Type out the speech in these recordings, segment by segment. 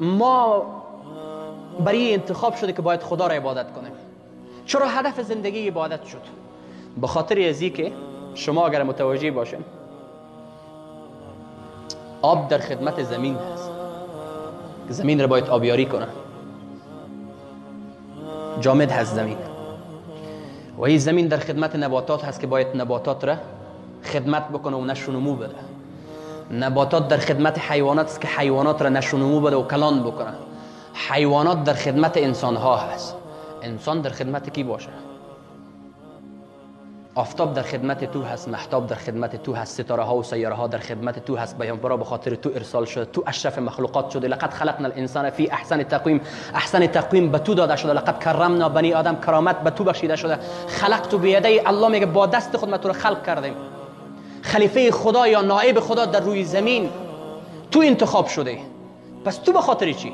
ما برای انتخاب شده که باید خدا را عبادت کنیم. چرا هدف زندگی عبادت شد؟ به خاطر ازی که شما اگر متوجه باشین آب در خدمت زمین هست، زمین را باید آبیاری کنه، جامد هست زمین، و این زمین در خدمت نباتات هست که باید نباتات را خدمت بکنه و نشو و نمو بده. نباتات در خدمت حیوانات است که حیوانات را نشو و نمو بده و کلان بکنه. حیوانات در خدمت انسان ها هست. انسان در خدمت کی باشه؟ آفتاب در خدمت تو هست، مهتاب در خدمت تو هست، ستاره ها و سیاره ها در خدمت تو هست. پیامبرا به خاطر تو ارسال شده، تو اشرف مخلوقات شده. لقد خلقنا الانسان فی احسن تقویم، احسن تقویم به تو داده شده. لقد کرمنا بنی آدم، کرامت به تو بخشیده شده. خلقت بیدی، الله میگه با دست خود ما تو رو خلق کردیم. خلیفه خدا یا نائب خدا در روی زمین تو انتخاب شده. پس تو به خاطر چی؟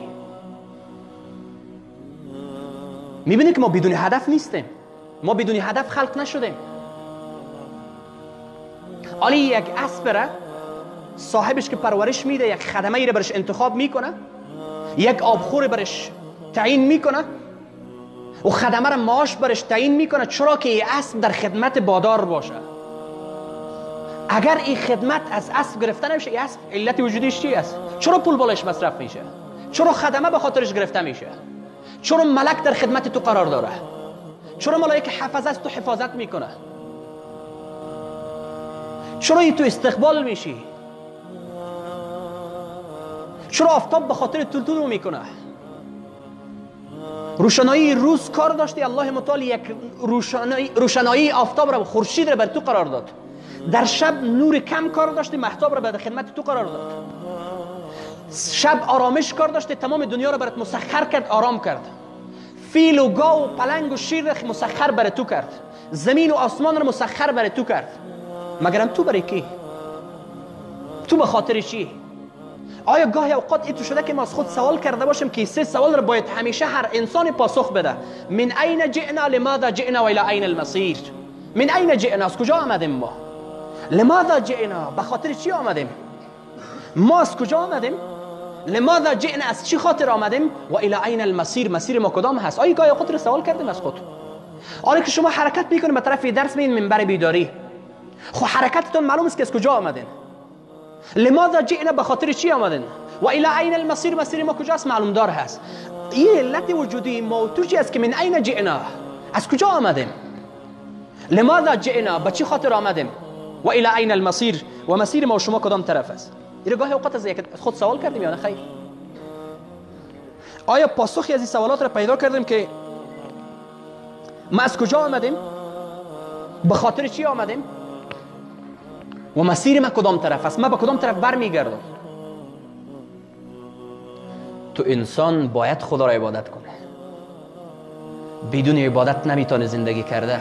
میبینی که ما بدون هدف نیستیم، ما بدون هدف خلق نشدیم. آلی یک اسب را صاحبش که پرورش میده، یک خدمه را برش انتخاب میکنه، یک آبخور برش تعیین میکنه و خدمه را معاش برش تعیین میکنه. چرا که این اسب در خدمت بادار باشه. اگر این خدمت از اسب گرفته نمیشه، این اسب علت وجودیش چی است؟ چرا پول بالایش مصرف میشه؟ چرا خدمه به خاطرش گرفته میشه؟ چرا ملک در خدمت تو قرار داره؟ چرا ملائکه حفظه از تو حفاظت میکنه؟ چرا ای تو استقبال میشی؟ چرا آفتاب به خاطر تو میکنه؟ روشنایی روز کار داشتی، الله متعال یک روشنایی آفتاب را، خورشید را بر تو قرار داد. در شب نور کم کار داشتی، مهتاب را به خدمت تو قرار داد. شب آرامش کار داشتی، تمام دنیا را برات مسخر کرد، آرام کرد. فیل و گاو و پلنگ و شیر را مسخر بر تو کرد. زمین و آسمان را مسخر بر تو کرد. مگرم تو برای کی؟ تو به خاطر چی؟ آیا گاهی اوقات این تو شده که ما از خود سوال کرده باشیم که سه سوال را باید همیشه هر انسان پاسخ بده؟ من این جئنا، لماذا جئنا و الى این المصیر؟ من این جئنا، از کجا آمدیم ما؟ لماذا جئنا، به خاطر چی آمدیم؟ ما از کجا آمدیم؟ لماذا جئنا، از چی خاطر آمدیم؟ و الى این المصیر، مسیر ما کدام هست؟ آیا گاهی اوقات را سوال کردیم از خود؟ آیا که شما حرکت میکنید به طرف درس میین منبر بیداری، خب حرکتتون معلوم است که از کجا آمدین؟ لماذا جئنا، به خاطر چی آمدین؟ و الى این المصیر، مسیر ما کجاست؟ معلوم دار هست. این علت وجودی ما تو چی است که من این جئنا، از کجا آمدیم؟ لماذا جئنا، به چی خاطر آمدیم؟ و الى این المصیر، و مسیر ما و شما کدام طرف است؟ این گاهی اوقات از خود سوال کردیم یا نه خیر؟ آیا پاسخی از این سوالات را پیدا کردیم که ما از کجا آمدیم؟ به خاطر چی آمدیم؟ و مسیر ما کدام طرف است؟ ما به کدام طرف برمیگردم؟ تو انسان باید خدا را عبادت کنه. بدون عبادت نمیتونه زندگی کرده.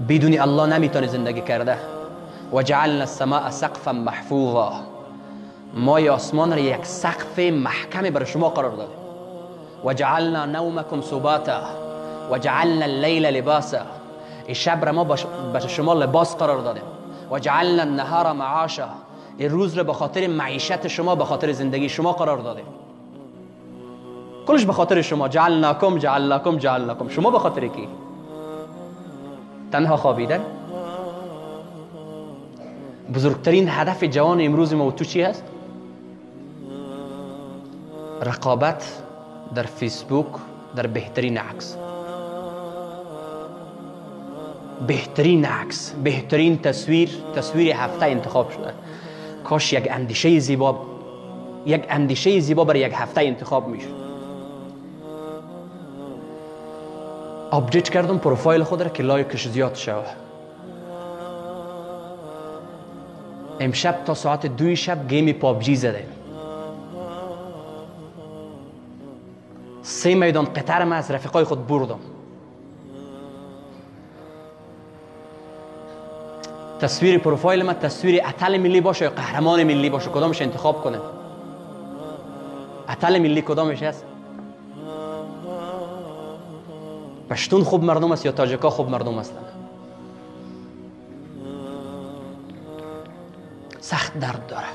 بدون الله نمیتونه زندگی کرده. و جعلنا السماء سقفا محفوظا، ما آسمان را یک سقف محکم برای شما قرار دادیم. و جعلنا نومکم سباتا و جعلنا اللیل لباسا، این شب را ما به شما لباس قرار دادیم. و جعلنا النهار معاشا، این روز را به خاطر معیشت شما، به خاطر زندگی شما قرار دادیم. کلش به خاطر شما. جعلناکم جعلناکم جعلناکم، شما به خاطر کی؟ تنها خوابیدن؟ بزرگترین هدف جوان امروز ما و تو چی هست؟ رقابت در فیسبوک، در بهترین عکس، بهترین عکس، بهترین تصویر هفته انتخاب شده. کاش یک اندیشه زیبا برای یک هفته انتخاب میشد. آپدیت کردم پروفایل خود را که لایکش زیاد شود. امشب تا ساعت 2 شب گیم پابجی زدیم. 3 میدان قطر ما از رفیقای خود بردم. تصویر پروفایل ما تصویر اتل ملی باشه یا قهرمان ملی باشه، کدامش انتخاب کنیم؟ اتل ملی کدامش است؟ پشتون خوب مردم است یا تاجیکا خوب مردم هستند؟ سخت درد داره.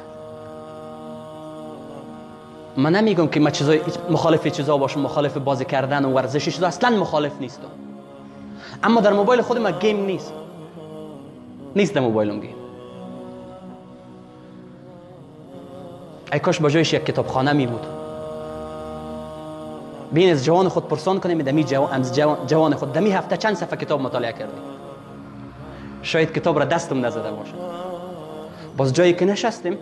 من نمیگم که من مخالف چیزا باشم، مخالف بازی کردن و ورزش چیزا اصلا مخالف نیستم، اما در موبایل خود من گیم نیست در موبایلم گیم. ای کاش با جایش یک کتابخانه می بود. بین از جوان خود پرسان کنیم دمی جوان خود دمی هفته چند صفحه کتاب مطالعه کردی؟ شاید کتاب را دستم نزده باشه. باز جایی که نشستیم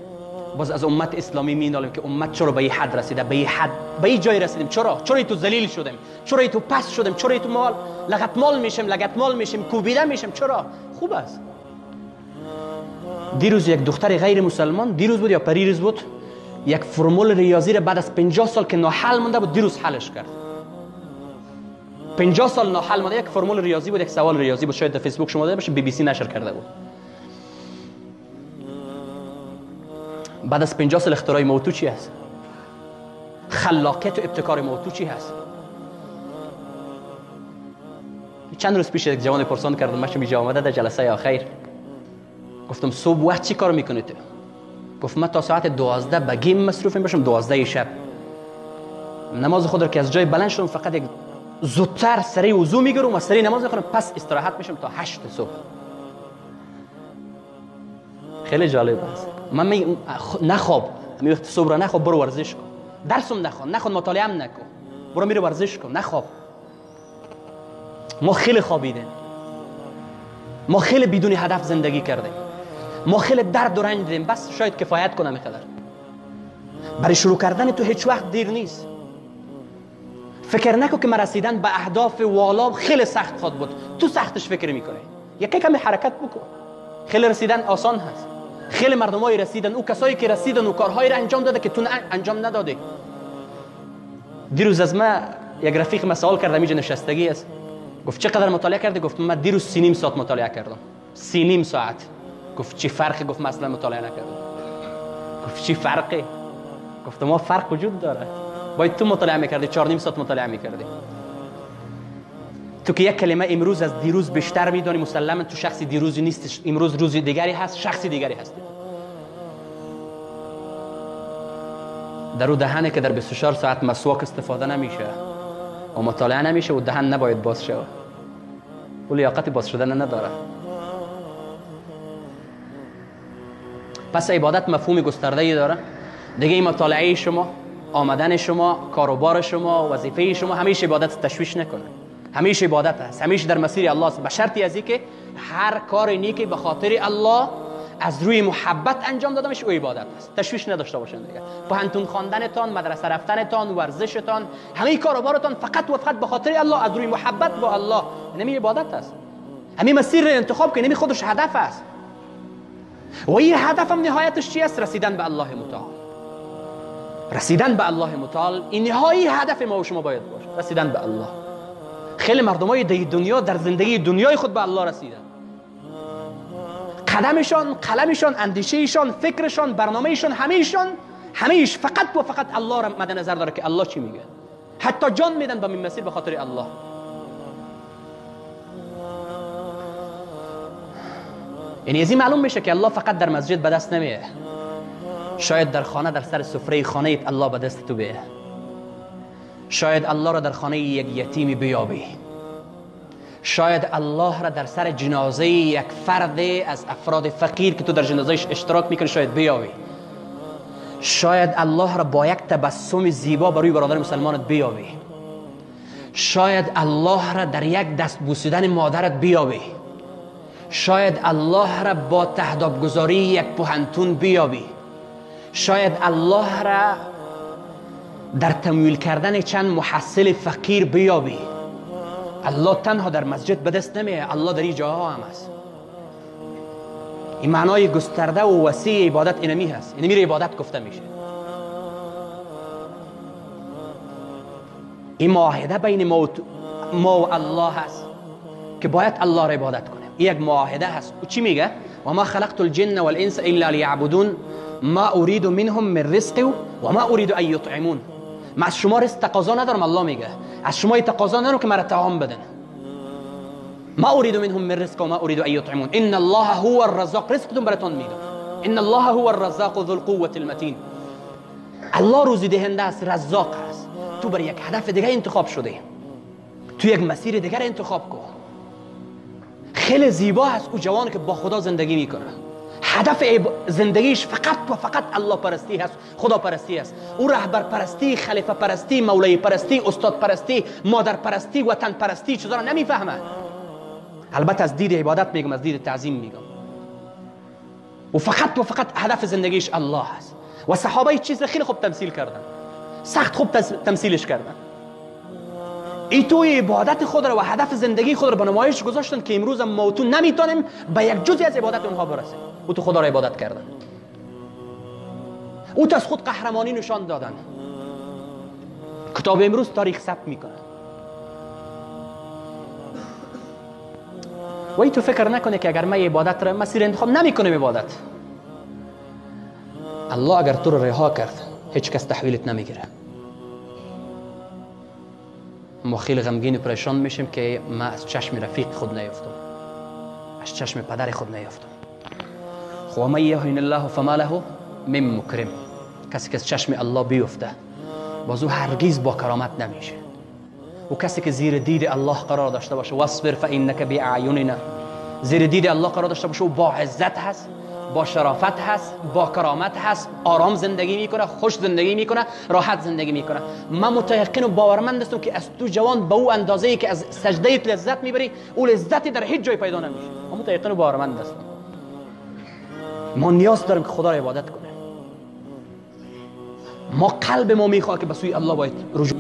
باز از امت اسلامی می‌نالیم که امت چرا به این حد رسیده، به این جای رسیدیم، چرا تو ذلیل شدیم، چرا تو پس شدیم، چرا تو لگتمال میشیم، کوبیده میشیم، چرا؟ خوب است. دیروز یک دختر غیر مسلمان، دیروز بود یا پریروز بود، یک فرمول ریاضی را بعد از 50 سال که ناحل مونده بود دیروز حلش کرد. 50 سال ناحل مونده، یک فرمول ریاضی بود، یک سوال ریاضی بود، شاید در فیسبوک شما دیده باشید، BBC نشر کرده بود. بعد از 50 سال اختراع موتو چی هست؟ خلاقیت و ابتکار موتو چی هست؟ چند روز پیش یک جوان پرسان کردم، من اینجا آمده در جلسه آخر، گفتم صبح وقت چی کار میکنید؟ گفت من تا ساعت 12 به گیم مصروف باشم، 12 شب نماز خود را که از جای بلند شدم فقط یک زودتر سری وضو میگیرم و سری نماز میخونم، پس استراحت میشم تا 8 صبح. خیلی جالب است. من نخواب، همین وقت صبح را نخواب، برو ورزش کن، درسم نخون، مطالعه هم نکن، برو میره ورزش کن، نخواب. ما خیلی خوابیدیم، ما خیلی بدون هدف زندگی کردیم، ما خیلی درد و رنج دیدیم، بس شاید کفایت کنه میقدر. برای شروع کردن تو هیچ وقت دیر نیست. فکر نکن که من رسیدن به اهداف والا خیلی سخت خواهد بود، تو سختش فکر میکنی، یکی کمی حرکت بکن، خیلی رسیدن آسان هست. خیلی مردمایی رسیدن، او کسایی که رسیدن و کارهایی را انجام داده که تو انجام ندادی. دیروز از من یک رفیق مسئول کرد، اینجا نشستگی است، گفت چقدر مطالعه کردی؟ گفت من دیروز 3.5 ساعت مطالعه کردم. 3.5 ساعت. گفت چی فرقی؟ گفت مثلا مطالعه نکردم. گفت چی فرقی؟ گفت ما فرق وجود داره، باید تو مطالعه میکردی، 4.5 ساعت مطالعه میکردی. تو که یک کلمه امروز از دیروز بیشتر میدونی، مسلما تو شخصی دیروزی نیستی، امروز روزی دیگری هست، شخصی دیگری هستی. در او دهنه که در 24 ساعت مسواک استفاده نمیشه و مطالعه نمیشه و دهن نباید باز شود، او لیاقت باز شدن نداره. پس عبادت مفهوم گسترده‌ای داره دیگه. مطالعه شما، آمدن شما، کاروبار شما، وظیفه شما، همیشه عبادت تشویش نکنه، همیشه عبادت است، همیشه در مسیر الله است، به شرطی از اینکه هر کار نیکی به خاطر الله از روی محبت انجام داده میشه، او عبادت است. تشویش نداشته باشین دیگه. پانتون خواندنتان، مدرسه رفتنتان، ورزشتان، همه کاروبارتان فقط و فقط به خاطر الله، از روی محبت با الله، نمی عبادت است. همین مسیر انتخاب که نمی خودش هدف است و این هدف هم نهایتش چی است؟ رسیدن به الله متعال. رسیدن به الله متعال این نهایی هدف ما و شما باید باشه، رسیدن به الله. خیلی مردمای دنیا در زندگی دنیای خود به الله رسیدن، قدمشان، قلمشان، اندیشهشان، فکرشان، برنامهشان، همیش فقط و فقط الله را مد نظر داره که الله چی میگه. حتی جان میدن به این مسیر به خاطر الله. یعنی از این معلوم میشه که الله فقط در مسجد به دست نمیه، شاید در خانه، در سر سفره خانه الله به دست تو بیه. شاید الله را در خانه یک یتیمی بیابی، شاید الله را در سر جنازه یک فرد از افراد فقیر که تو در جنازهش اشتراک میکنی شاید بیابی. شاید الله را با یک تبسم زیبا بروی برادر مسلمانت بیابی. شاید الله را در یک دست بوسیدن مادرت بیابی. شاید الله را با تهداب گذاری یک پوهنتون بیابی. شاید الله را در تمویل کردن چند محصل فقیر بیابی. الله تنها در مسجد به دست نمیه، الله در این جاها هم است. این معنای گسترده و وسیع عبادت اینمی هست، اینمی را عبادت گفته میشه. این معاهده بین ما و الله هست که باید الله را عبادت کنیم. این یک معاهده هست. و چی میگه؟ و ما خلقت الجن والانس الا لیعبدون ما اريد منهم من رزق و ما اريد ان يطعمون. من از شما رزق تقاضا ندارم، الله میگه از شما تقاضا ندارم که مرا طعام بدن. ما اريد منهم من رزق و ما اريد ان يطعمون ان الله هو الرزاق، رزقتون براتون میدم. ان الله هو الرزاق ذو القوة المتين. الله روزی دهنده است، رزاق است. تو برای یک هدف دیگه انتخاب شده، تو یک مسیر دیگر انتخاب کن. خیلی زیبا است او جوان که با خدا زندگی میکنه، هدف زندگیش فقط و فقط الله پرستی هست، خدا پرستی است. او رهبر پرستی، خلیفه پرستی، مولای پرستی، استاد پرستی، مادر پرستی، وطن پرستی چیزا را نمیفهمه. البته از دید عبادت میگم، از دید تعظیم میگم. و فقط هدف زندگیش الله هست. و صحابه چیز خیلی خوب تمثیل کردن، سخت خوب تمثیلش کردن. ای توی عبادت خود را و هدف زندگی خود را به نمایش گذاشتن که امروز ما تو نمیتونیم به یک جزئی از عبادت اونها برسیم. او تو خدا را عبادت کردن، او تو از خود قهرمانی نشان دادن. کتاب امروز تاریخ ثبت میکنه. و ای تو فکر نکنه که اگر ما عبادت را مسیر انتخاب نمیکنیم عبادت، الله اگر تو رو رها کرد هیچ کس تحویلت نمیگیره. ما خیلی غمگین و پریشان میشیم که ما از چشم رفیق خود نیفتم، از چشم پدر خود نیفتم. خو من یهین الله فما له من مکرم. کسی که از چشم الله بیفته باز او هرگز با کرامت نمیشه. و کسی که زیر دید الله قرار داشته باشه، واصبر فانک باعیننا، زیر دید الله قرار داشته باشه، او با عزت هست، با شرافت هست، با کرامت هست، آرام زندگی میکنه، خوش زندگی میکنه، راحت زندگی میکنه. من متيقن و باورمند هستم که از تو جوان به او اندازه‌ای که از سجده لذت میبری، او لذتی در هیچ جای پیدا نمیشه. من متيقن و باورمند هستم. ما نیاز داریم که خدا را عبادت کنیم. ما قلب ما میخواد که به سوی الله باید رجوع